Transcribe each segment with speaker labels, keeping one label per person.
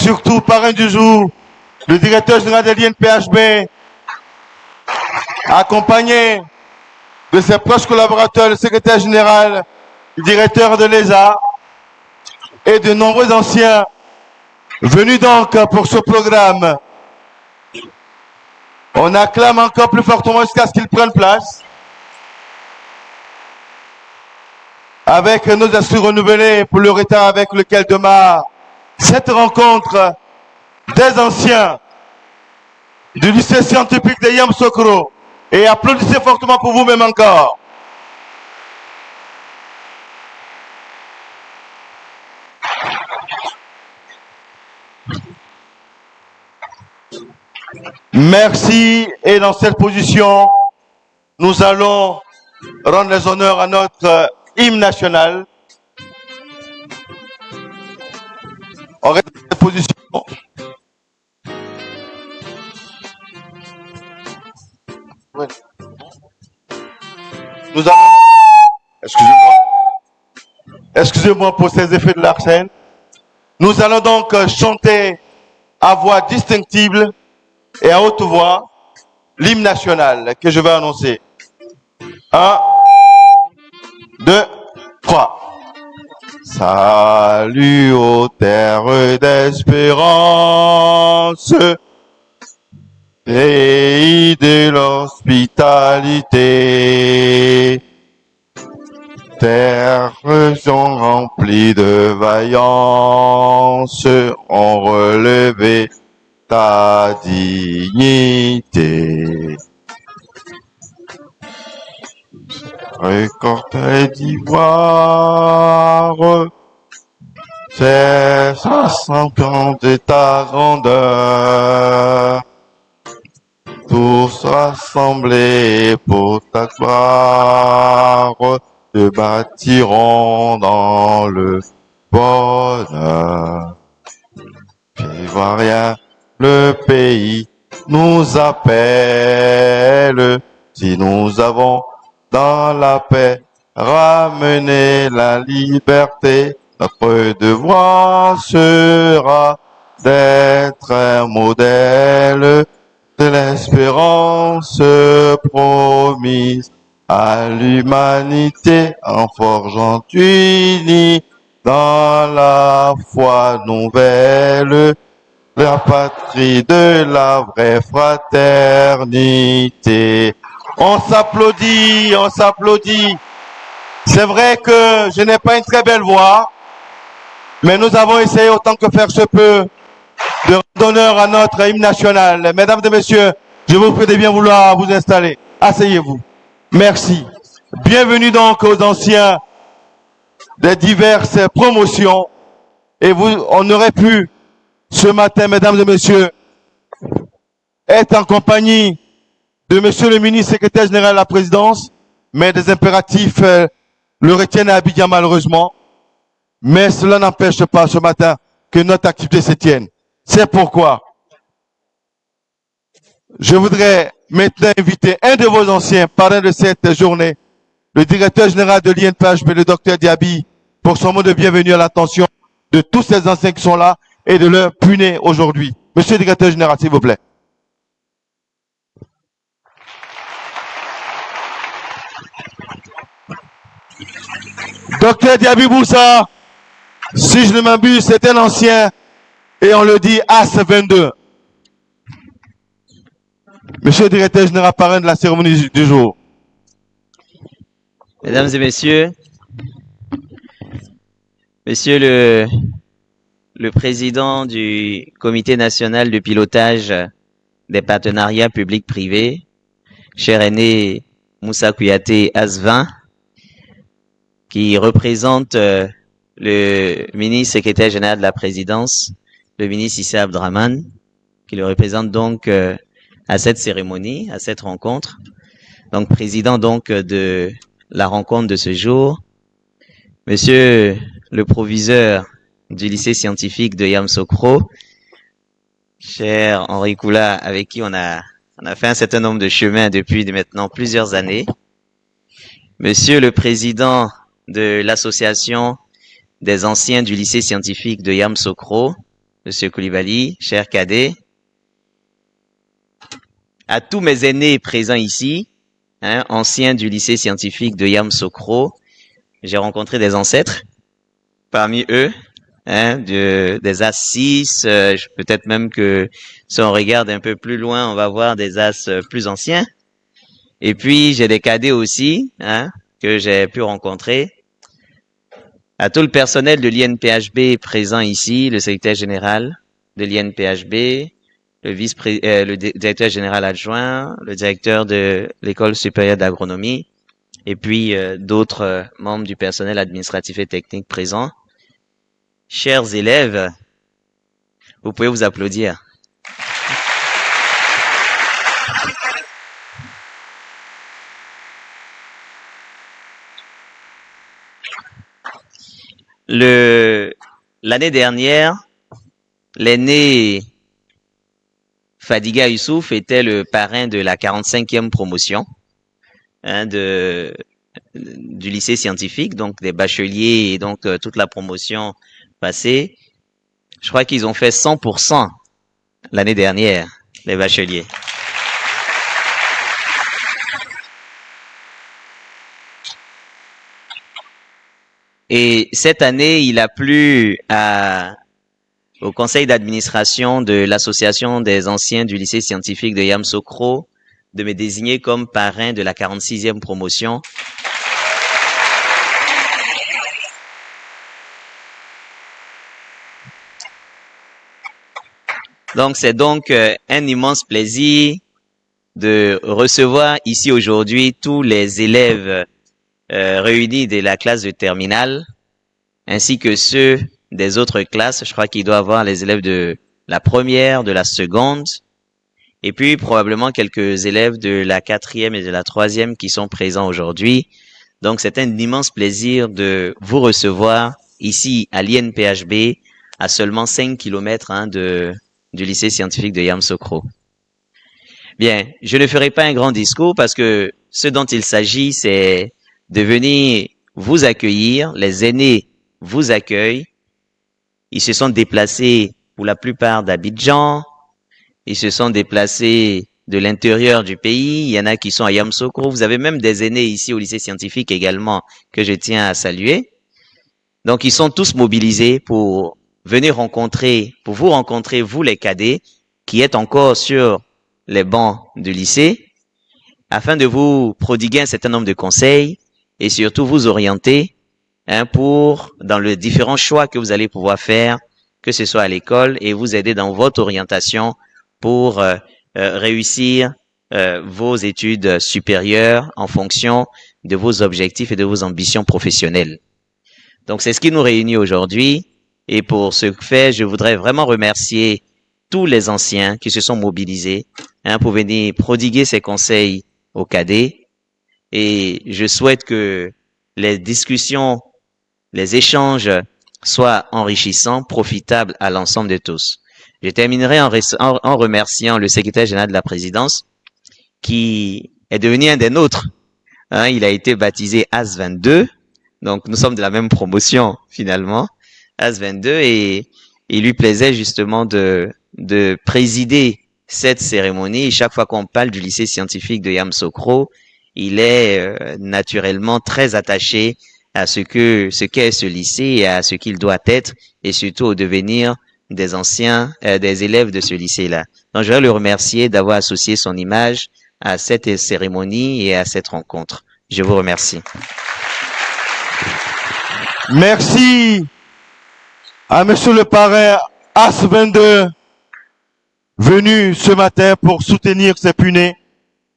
Speaker 1: surtout parrain du jour, le directeur général de l'INPHB, accompagné de ses proches collaborateurs, le secrétaire général, le directeur de l'ESA et de nombreux anciens venus donc pour ce programme. On acclame encore plus fortement jusqu'à ce qu'ils prennent place. Avec nos assurés renouvelés pour le retard avec lequel démarre cette rencontre des anciens du lycée scientifique de Yamoussoukro. Et applaudissez fortement pour vous-même encore. Merci. Et dans cette position, nous allons rendre les honneurs à notre hymne national. On reste dans cette position. Nous allons... Excusez-moi pour ces effets de l'arsène. Nous allons donc chanter à voix distinctible et à haute voix l'hymne national que je vais annoncer. 1, 2, 3. Salut aux terres d'espérance, pays de l'hospitalité. Terres sont remplies de vaillance, ont relevé ta dignité. Récolte d'ivoire, c'est 60 ans de ta grandeur. Tous rassemblés pour ta gloire, te bâtiront dans le bonheur. Ivoirien, le pays nous appelle, si nous avons dans la paix ramené la liberté, notre devoir sera d'être un modèle de l'espérance promise à l'humanité en forgeant unis dans la foi nouvelle, la patrie de la vraie fraternité. On s'applaudit, on s'applaudit. C'est vrai que je n'ai pas une très belle voix, mais nous avons essayé autant que faire se peut de rendre honneur à notre hymne national. Mesdames et messieurs, je vous prie de bien vouloir vous installer. Asseyez-vous. Merci. Bienvenue donc aux anciens des diverses promotions. Et vous, on aurait pu, ce matin, mesdames et messieurs, être en compagnie de monsieur le ministre secrétaire général de la présidence, mais des impératifs le retiennent à Abidjan malheureusement. Mais cela n'empêche pas ce matin que notre activité se tienne. C'est pourquoi je voudrais maintenant inviter un de vos anciens parrains de cette journée, le directeur général de l'INPHB, le docteur Diaby, pour son mot de bienvenue à l'attention de tous ces anciens qui sont là et de leur punir aujourd'hui. Monsieur le directeur général, s'il vous plaît. Docteur Diaby Boussa, si je ne m'abuse, c'est un ancien et on le dit AS22. Monsieur le directeur général parrain de la cérémonie du jour.
Speaker 2: Mesdames et messieurs, monsieur le président du comité national de pilotage des partenariats publics-privés, cher aîné Moussa Kouyaté AS20, qui représente le ministre secrétaire général de la présidence, le ministre Issa Abdraman, qui le représente donc à cette cérémonie, à cette rencontre. Donc, président donc de la rencontre de ce jour, monsieur le proviseur du lycée scientifique de Yamoussoukro, cher Henri Koula, avec qui on a fait un certain nombre de chemins depuis maintenant plusieurs années, monsieur le président de l'association des anciens du lycée scientifique de Yamoussoukro, Monsieur Koulibaly, cher cadet, à tous mes aînés présents ici, anciens du lycée scientifique de Yamoussoukro, j'ai rencontré des ancêtres parmi eux, des As 6, peut-être même que si on regarde un peu plus loin, on va voir des As plus anciens. Et puis, j'ai des cadets aussi, que j'ai pu rencontrer. À tout le personnel de l'INPHB présent ici, le secrétaire général de l'INPHB, le directeur général adjoint, le directeur de l'école supérieure d'agronomie, et puis d'autres membres du personnel administratif et technique présents. Chers élèves, vous pouvez vous applaudir. L'année dernière, l'aîné Fadiga Youssouf était le parrain de la 45e promotion du lycée scientifique, donc des bacheliers et donc toute la promotion passée. Je crois qu'ils ont fait 100% l'année dernière, les bacheliers. Et cette année, il a plu au conseil d'administration de l'association des anciens du lycée scientifique de Yamoussoukro de me désigner comme parrain de la 46e promotion. Donc, c'est donc un immense plaisir de recevoir ici aujourd'hui tous les élèves réunis de la classe de terminale, ainsi que ceux des autres classes. Je crois qu'il doit y avoir les élèves de la première, de la seconde, et puis probablement quelques élèves de la 4e et de la 3e qui sont présents aujourd'hui. Donc, c'est un immense plaisir de vous recevoir ici à l'INPHB, à seulement 5 kilomètres du lycée scientifique de Yamoussoukro. Bien, je ne ferai pas un grand discours parce que ce dont il s'agit, c'est de venir vous accueillir. Les aînés vous accueillent. Ils se sont déplacés pour la plupart d'Abidjan. Ils se sont déplacés de l'intérieur du pays. Il y en a qui sont à Yamoussoukro. Vous avez même des aînés ici au lycée scientifique également que je tiens à saluer. Donc, ils sont tous mobilisés pour venir pour vous rencontrer, vous les cadets, qui êtes encore sur les bancs du lycée, afin de vous prodiguer un certain nombre de conseils et surtout vous orienter dans les différents choix que vous allez pouvoir faire, que ce soit à l'école, et vous aider dans votre orientation pour réussir vos études supérieures en fonction de vos objectifs et de vos ambitions professionnelles. Donc, c'est ce qui nous réunit aujourd'hui. Et pour ce fait, je voudrais vraiment remercier tous les anciens qui se sont mobilisés pour venir prodiguer ces conseils aux cadets. Et je souhaite que les discussions, les échanges soient enrichissants, profitables à l'ensemble de tous. Je terminerai en remerciant le secrétaire général de la présidence qui est devenu un des nôtres. Il a été baptisé AS22. Donc, nous sommes de la même promotion, finalement, AS22, et il lui plaisait justement de présider cette cérémonie. Et chaque fois qu'on parle du lycée scientifique de Yamoussoukro, il est naturellement très attaché à ce qu'est ce lycée et à ce qu'il doit être, et surtout au devenir des des élèves de ce lycée-là. Donc, je voudrais le remercier d'avoir associé son image à cette cérémonie et à cette rencontre. Je vous remercie.
Speaker 1: Merci à monsieur le parrain AS22 venu ce matin pour soutenir ces punais.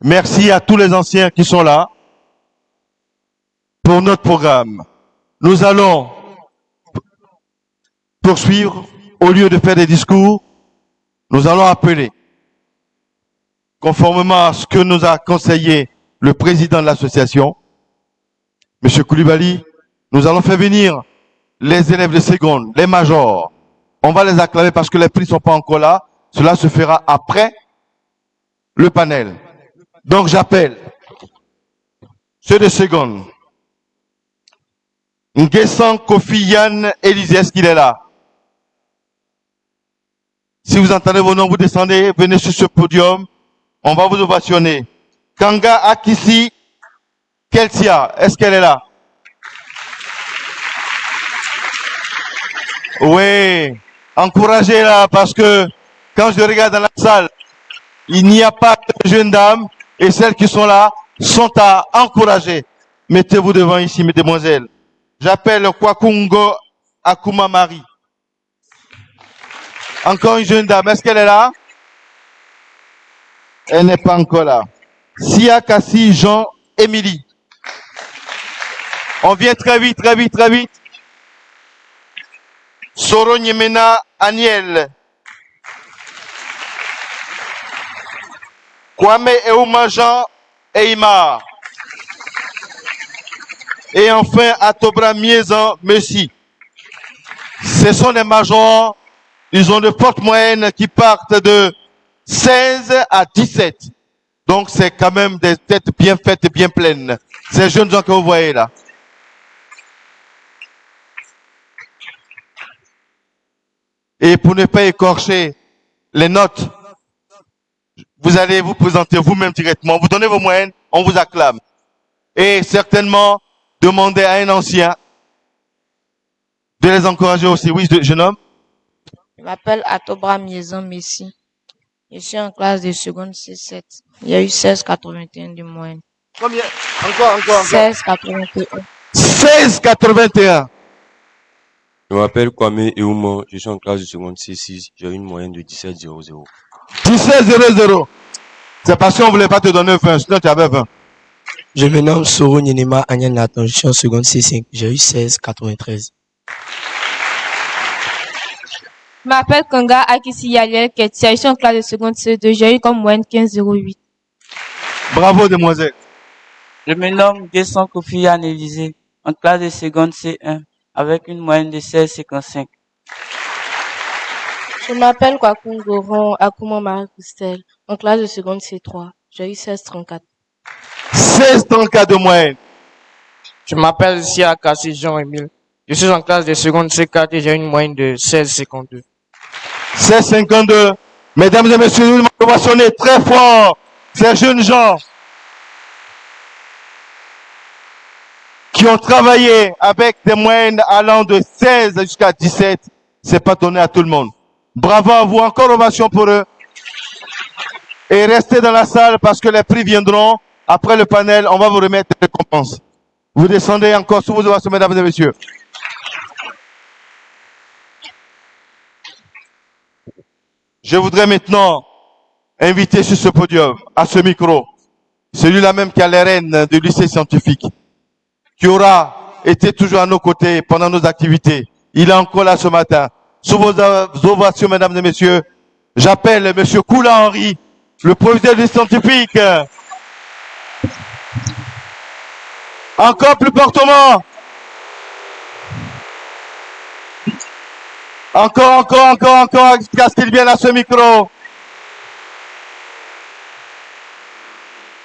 Speaker 1: Merci à tous les anciens qui sont là pour notre programme. Nous allons poursuivre. Au lieu de faire des discours, nous allons appeler, conformément à ce que nous a conseillé le président de l'association, monsieur Koulibaly, nous allons faire venir les élèves de seconde, les majors. On va les acclamer parce que les prix ne sont pas encore là. Cela se fera après le panel. Donc j'appelle ceux de seconde. Nguessan Kofi Yann Élysée, est-ce qu'il est là? Si vous entendez vos noms, vous descendez, venez sur ce podium. On va vous ovationner. Kanga Akisi Kelsia, est-ce qu'elle est là? Oui, encouragez-la parce que quand je regarde dans la salle, il n'y a pas de jeunes dames et celles qui sont là sont à encourager. Mettez-vous devant ici, mesdemoiselles. J'appelle Kwakungo Akuma Marie. Encore une jeune dame, est-ce qu'elle est là? Elle n'est pas encore là. Sia Kassi Jean Émilie. On vient très vite, très vite, très vite. Soro Nyemena Aniel. Kwame Euma Jean Eima. Et enfin, Atobra Miezan Messi. Ce sont des majors, ils ont de fortes moyennes qui partent de 16 à 17. Donc c'est quand même des têtes bien faites et bien pleines. Ces jeunes gens que vous voyez là. Et pour ne pas écorcher les notes, vous allez vous présenter vous-même directement. Vous donnez vos moyennes, on vous acclame. Et certainement, demandez à un ancien de les encourager aussi. Oui, jeune homme.
Speaker 3: Je m'appelle Atobra Miezan Messi. Je suis en classe de seconde C7. Il y a eu 16,81 de moyenne.
Speaker 1: Combien? Encore.
Speaker 3: 16,81.
Speaker 1: 16,81.
Speaker 4: Je m'appelle Kwame Euma, je suis en classe de seconde C6, j'ai une moyenne de 17,00.
Speaker 1: 17,00. C'est parce qu'on ne voulait pas te donner 20, sinon tu avais 20.
Speaker 5: Je me nomme Soro Nyenema Agnan Nathan, je suis en seconde C5, j'ai eu 16,93.
Speaker 6: Je m'appelle Kanga Akisi Yaliel Ketia, je suis en classe de seconde C2, j'ai eu comme moyenne 15,08.
Speaker 1: Bravo, demoiselle.
Speaker 7: Je me nomme Gesson Kofi Anne Élisée, en classe de seconde C1, avec une moyenne de 16,55.
Speaker 3: Je m'appelle Kwakungo Akuma Marie-Christelle, en classe de seconde C3. J'ai eu 16,34.
Speaker 1: 16,34 de moyenne.
Speaker 8: Je m'appelle Sia Kassi Jean-Émile. Je suis en classe de seconde C4 et j'ai une moyenne de 16,52.
Speaker 1: 16,52. Mesdames et messieurs, nous allons sonner très fort ces jeunes gens qui ont travaillé avec des moyennes allant de 16 jusqu'à 17. C'est pas donné à tout le monde. Bravo à vous. Encore ovation pour eux. Et restez dans la salle parce que les prix viendront. Après le panel, on va vous remettre les récompenses. Vous descendez encore sous vos ovations, mesdames et messieurs. Je voudrais maintenant inviter sur ce podium, à ce micro, celui-là même qui a les rênes du lycée scientifique, qui aura été toujours à nos côtés pendant nos activités. Il est encore là ce matin. Sous vos ovations, mesdames et messieurs, j'appelle monsieur Koula Henry, le proviseur du scientifique. Encore plus fortement. Encore, jusqu'à ce qu'il vienne à ce micro.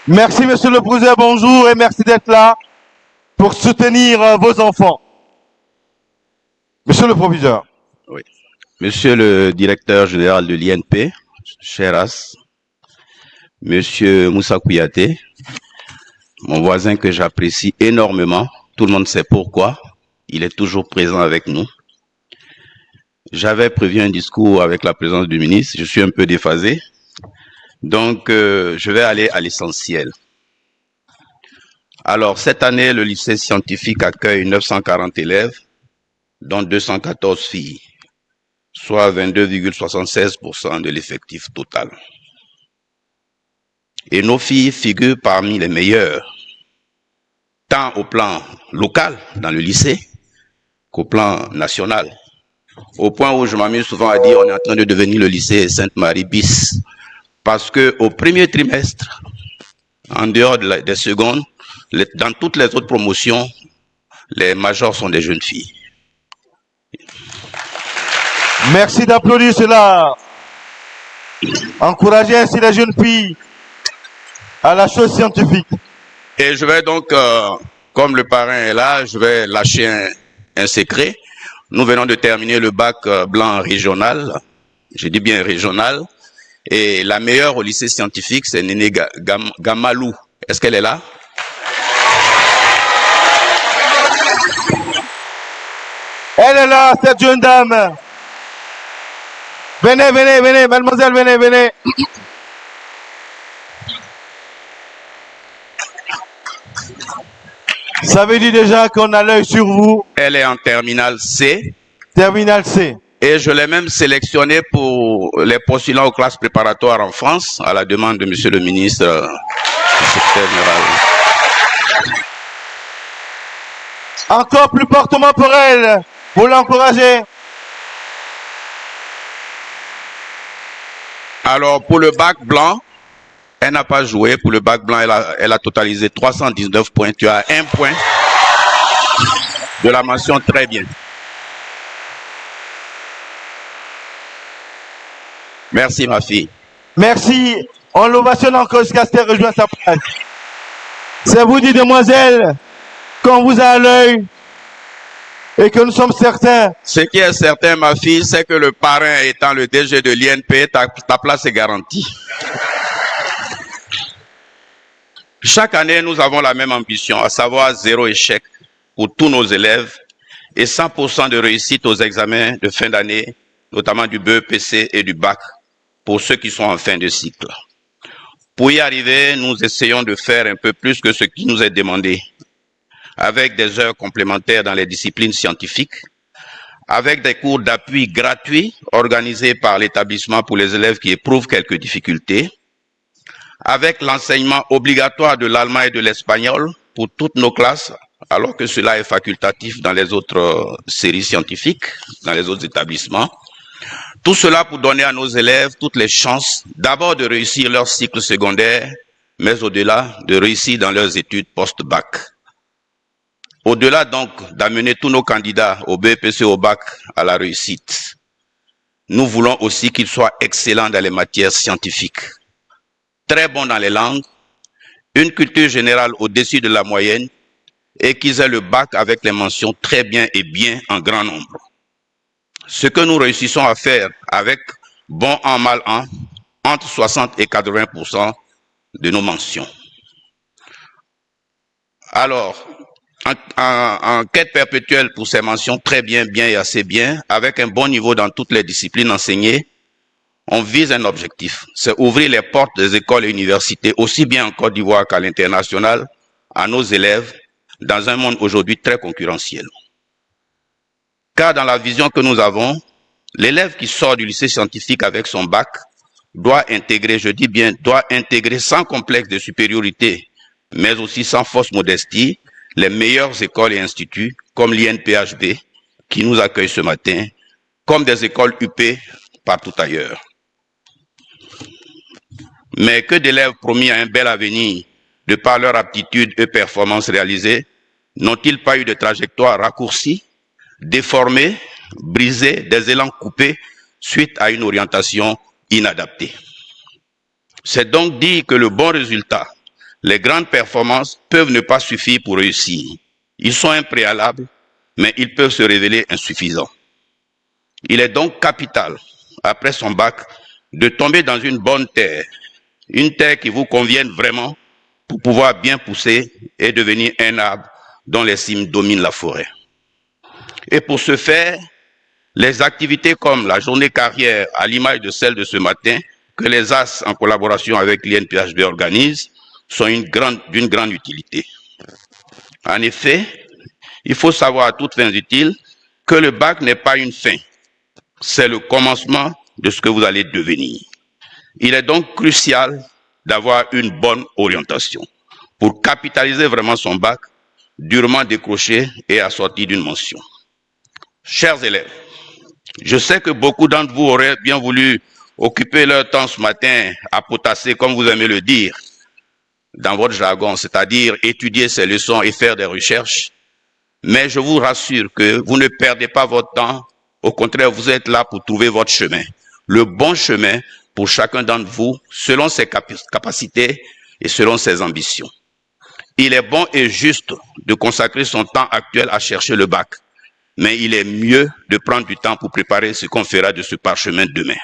Speaker 1: Merci, monsieur le proviseur, bonjour et merci d'être là pour soutenir vos enfants. Monsieur le proviseur.
Speaker 9: Oui. Monsieur le directeur général de l'INP, Cheras, monsieur Moussa Kouyaté, mon voisin que j'apprécie énormément, tout le monde sait pourquoi, il est toujours présent avec nous. J'avais prévu un discours avec la présence du ministre, je suis un peu déphasé, donc je vais aller à l'essentiel. Alors, cette année, le lycée scientifique accueille 940 élèves, dont 214 filles, soit 22,76% de l'effectif total. Et nos filles figurent parmi les meilleures, tant au plan local, dans le lycée, qu'au plan national. Au point où je m'amuse souvent à dire on est en train de devenir le lycée Sainte-Marie bis. Parce que au premier trimestre, en dehors des secondes, dans toutes les autres promotions, les majors sont des jeunes filles.
Speaker 1: Merci d'applaudir cela. Encouragez ainsi les jeunes filles à la chose scientifique.
Speaker 9: Et je vais donc, comme le parrain est là, je vais lâcher un secret. Nous venons de terminer le bac blanc régional je dis bien régional. Et la meilleure au lycée scientifique, c'est Néné Gamalou. Est-ce qu'elle est là?
Speaker 1: Elle est là, cette jeune dame. Venez, venez, venez, mademoiselle, venez, venez. Ça veut dire déjà qu'on a l'œil sur vous.
Speaker 9: Elle est en terminale C.
Speaker 1: Terminale C.
Speaker 9: Et je l'ai même sélectionnée pour les postulants aux classes préparatoires en France, à la demande de monsieur le ministre, du secrétaire général.
Speaker 1: Encore plus fortement pour elle. Vous l'encouragez.
Speaker 9: Alors, pour le bac blanc, elle n'a pas joué. Pour le bac blanc, elle a totalisé 319 points. Tu as 1 point de la mention très bien. Merci, ma fille.
Speaker 1: Merci. On l'ovationne encore jusqu'à ce qu'elle rejoigne sa place. C'est vous, dit demoiselle, qu'on vous a à l'œil et que nous sommes certains.
Speaker 9: Ce qui est certain, ma fille, c'est que le parrain étant le DG de l'INP, ta place est garantie. Chaque année, nous avons la même ambition, à savoir 0 échec pour tous nos élèves et 100% de réussite aux examens de fin d'année, notamment du BEPC et du bac, pour ceux qui sont en fin de cycle. Pour y arriver, nous essayons de faire un peu plus que ce qui nous est demandé, avec des heures complémentaires dans les disciplines scientifiques, avec des cours d'appui gratuits organisés par l'établissement pour les élèves qui éprouvent quelques difficultés, avec l'enseignement obligatoire de l'allemand et de l'espagnol pour toutes nos classes, alors que cela est facultatif dans les autres séries scientifiques, dans les autres établissements. Tout cela pour donner à nos élèves toutes les chances, d'abord de réussir leur cycle secondaire, mais au-delà, de réussir dans leurs études post-bac. Au-delà donc d'amener tous nos candidats au BEPC au bac à la réussite, nous voulons aussi qu'ils soient excellents dans les matières scientifiques, très bons dans les langues, une culture générale au-dessus de la moyenne et qu'ils aient le bac avec les mentions très bien et bien en grand nombre. Ce que nous réussissons à faire avec bon an, mal an, entre 60 et 80% de nos mentions. Alors, en quête perpétuelle pour ces mentions très bien, bien et assez bien, avec un bon niveau dans toutes les disciplines enseignées, on vise un objectif, c'est ouvrir les portes des écoles et universités, aussi bien en Côte d'Ivoire qu'à l'international, à nos élèves, dans un monde aujourd'hui très concurrentiel. Car dans la vision que nous avons, l'élève qui sort du lycée scientifique avec son bac doit intégrer, je dis bien, doit intégrer sans complexe de supériorité, mais aussi sans fausse modestie, les meilleures écoles et instituts, comme l'INPHB, qui nous accueille ce matin, comme des écoles UP partout ailleurs. Mais que d'élèves promis à un bel avenir, de par leur aptitude et performances réalisées, n'ont-ils pas eu de trajectoire raccourcie, déformés, brisés, des élans coupés suite à une orientation inadaptée. C'est donc dire que le bon résultat, les grandes performances peuvent ne pas suffire pour réussir. Ils sont un préalable, mais ils peuvent se révéler insuffisants. Il est donc capital, après son bac, de tomber dans une bonne terre, une terre qui vous convienne vraiment pour pouvoir bien pousser et devenir un arbre dont les cimes dominent la forêt. Et pour ce faire, les activités comme la journée carrière, à l'image de celle de ce matin, que les AS, en collaboration avec l'INPHB, organisent, sont d'une grande utilité. En effet, il faut savoir à toutes fins utiles que le bac n'est pas une fin, c'est le commencement de ce que vous allez devenir. Il est donc crucial d'avoir une bonne orientation pour capitaliser vraiment son bac, durement décroché et assorti d'une mention. Chers élèves, je sais que beaucoup d'entre vous auraient bien voulu occuper leur temps ce matin à potasser, comme vous aimez le dire, dans votre jargon, c'est-à-dire étudier ces leçons et faire des recherches. Mais je vous rassure que vous ne perdez pas votre temps. Au contraire, vous êtes là pour trouver votre chemin. Le bon chemin pour chacun d'entre vous, selon ses capacités et selon ses ambitions. Il est bon et juste de consacrer son temps actuel à chercher le bac. Mais il est mieux de prendre du temps pour préparer ce qu'on fera de ce parchemin demain.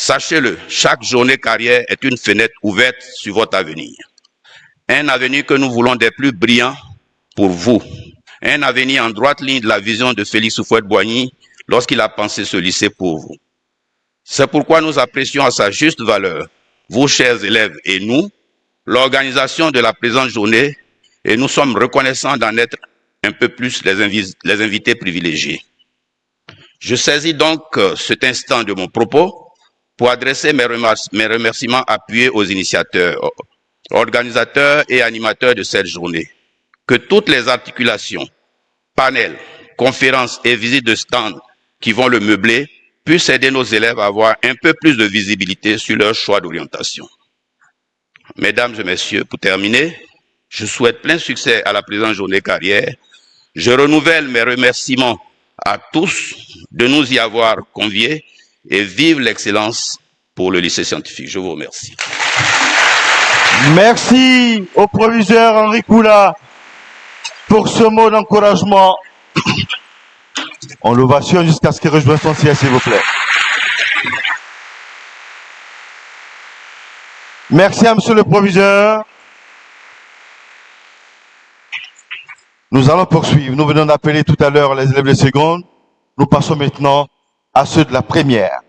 Speaker 9: Sachez-le, chaque journée carrière est une fenêtre ouverte sur votre avenir. Un avenir que nous voulons des plus brillants pour vous. Un avenir en droite ligne de la vision de Félix Houphouët-Boigny lorsqu'il a pensé ce lycée pour vous. C'est pourquoi nous apprécions à sa juste valeur, vous chers élèves et nous, l'organisation de la présente journée, et nous sommes reconnaissants d'en être un peu plus les invités privilégiés. Je saisis donc cet instant de mon propos pour adresser mes remerciements appuyés aux initiateurs, organisateurs et animateurs de cette journée. Que toutes les articulations, panels, conférences et visites de stands qui vont le meubler puissent aider nos élèves à avoir un peu plus de visibilité sur leur choix d'orientation. Mesdames et messieurs, pour terminer, je souhaite plein succès à la présente journée carrière. Je renouvelle mes remerciements à tous de nous y avoir conviés et vive l'excellence pour le lycée scientifique. Je vous remercie.
Speaker 1: Merci au proviseur Henri Koula pour ce mot d'encouragement. On l'ovationne jusqu'à ce qu'il rejoigne son siège, s'il vous plaît. Merci à monsieur le proviseur. Nous allons poursuivre. Nous venons d'appeler tout à l'heure les élèves de seconde. Nous passons maintenant à ceux de la première.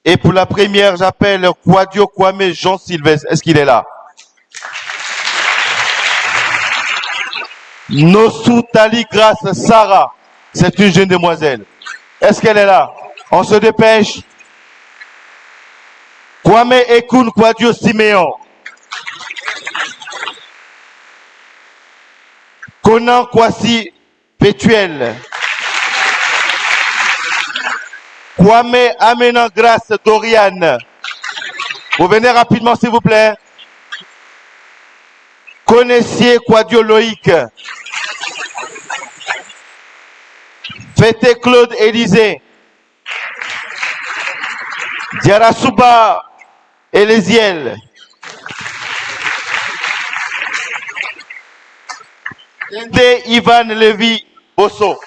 Speaker 1: Et pour la première, j'appelle Kwadio Kwame Jean Sylvestre. Est-ce qu'il est là? Nossou Tali Grace Sarah. C'est une jeune demoiselle. Est-ce qu'elle est là? On se dépêche. Kwame Ekun Kwadio Siméon. Conan Kwasi Pétuel. Kwame Amenan Grace Doriane. Vous venez rapidement, s'il vous plaît. Connaissiez Kwadio Loïc. Fete Claude Élysée. Diarasuba Elésiel. Inde Ivan Lévy Bosso.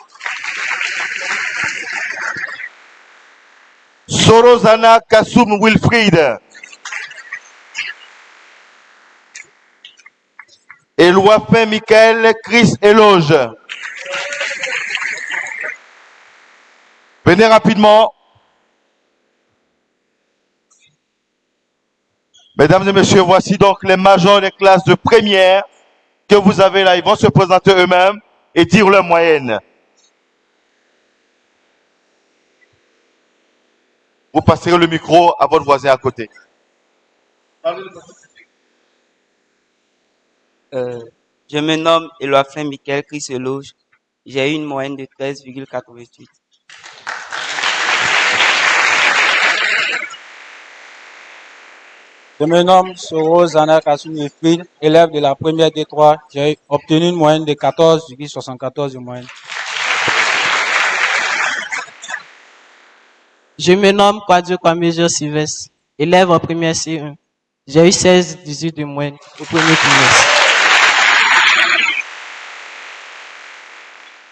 Speaker 1: Sorozana Kassoum Wilfried. Eloifin Michael Chris Eloge. Venez rapidement. Mesdames et messieurs, voici donc les majors des classes de première que vous avez là. Ils vont se présenter eux-mêmes et dire leur moyenne. Vous passerez le micro à votre voisin à côté.
Speaker 7: Je me nomme Eloifin Michael Chris Eloge. J'ai eu une moyenne de 13,88.
Speaker 10: Je me nomme Sorozana Kassoum Wilfried, élève de la première D3. J'ai obtenu une moyenne de 14,74 de moyenne.
Speaker 11: Je me nomme Kwadio Kwame Jean Sylvestre, élève en première C1. J'ai eu 16,18 de moyenne au premier trimestre.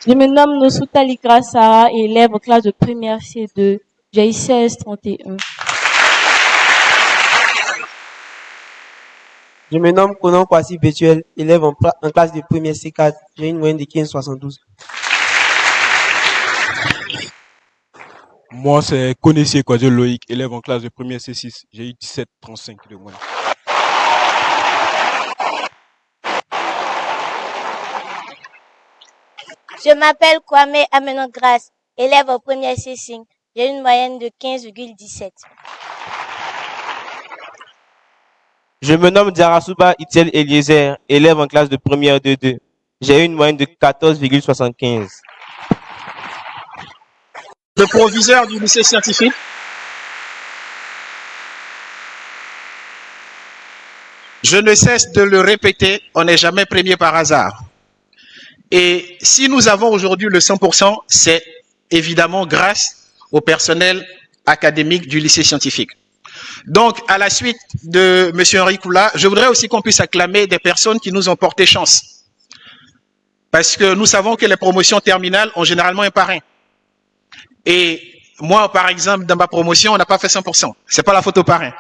Speaker 6: Je me nomme Nossou Tali Grace Sarah, élève en classe de première C2. J'ai eu 16,31.
Speaker 12: Je me nomme Conan Kwasi Pétuel, élève en classe de première C4. J'ai une moyenne de 15,72.
Speaker 10: Moi, c'est Connaissiez Kwadio Loïc, élève en classe de première C6. J'ai eu 17,35 de moyenne.
Speaker 13: Je m'appelle Kwame Amenan Grace, élève en première C5. J'ai une moyenne de 15,17.
Speaker 12: Je me nomme Diarasuba Itiel Eliezer, élève en classe de première 2-2. J'ai eu une moyenne de 14,75.
Speaker 14: Le proviseur du lycée scientifique. Je ne cesse de le répéter, on n'est jamais premier par hasard. Et si nous avons aujourd'hui le 100%, c'est évidemment grâce au personnel académique du lycée scientifique. Donc, à la suite de M. Henri Koula, je voudrais aussi qu'on puisse acclamer des personnes qui nous ont porté chance. Parce que nous savons que les promotions terminales ont généralement un parrain. Et moi, par exemple, dans ma promotion, on n'a pas fait 100%. C'est pas la faute au parrain.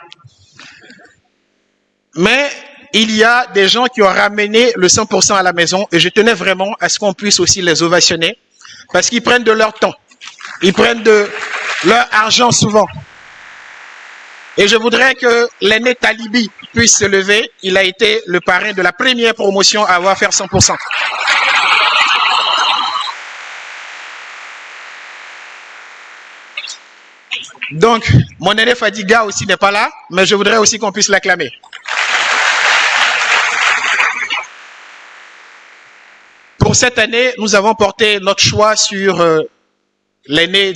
Speaker 14: Mais il y a des gens qui ont ramené le 100% à la maison et je tenais vraiment à ce qu'on puisse aussi les ovationner parce qu'ils prennent de leur temps. Ils prennent de leur argent souvent. Et je voudrais que l'aîné Talibi puisse se lever. Il a été le parrain de la première promotion à avoir fait 100%. Donc, mon aîné Fadiga aussi n'est pas là, mais je voudrais aussi qu'on puisse l'acclamer. Pour cette année, nous avons porté notre choix sur l'aîné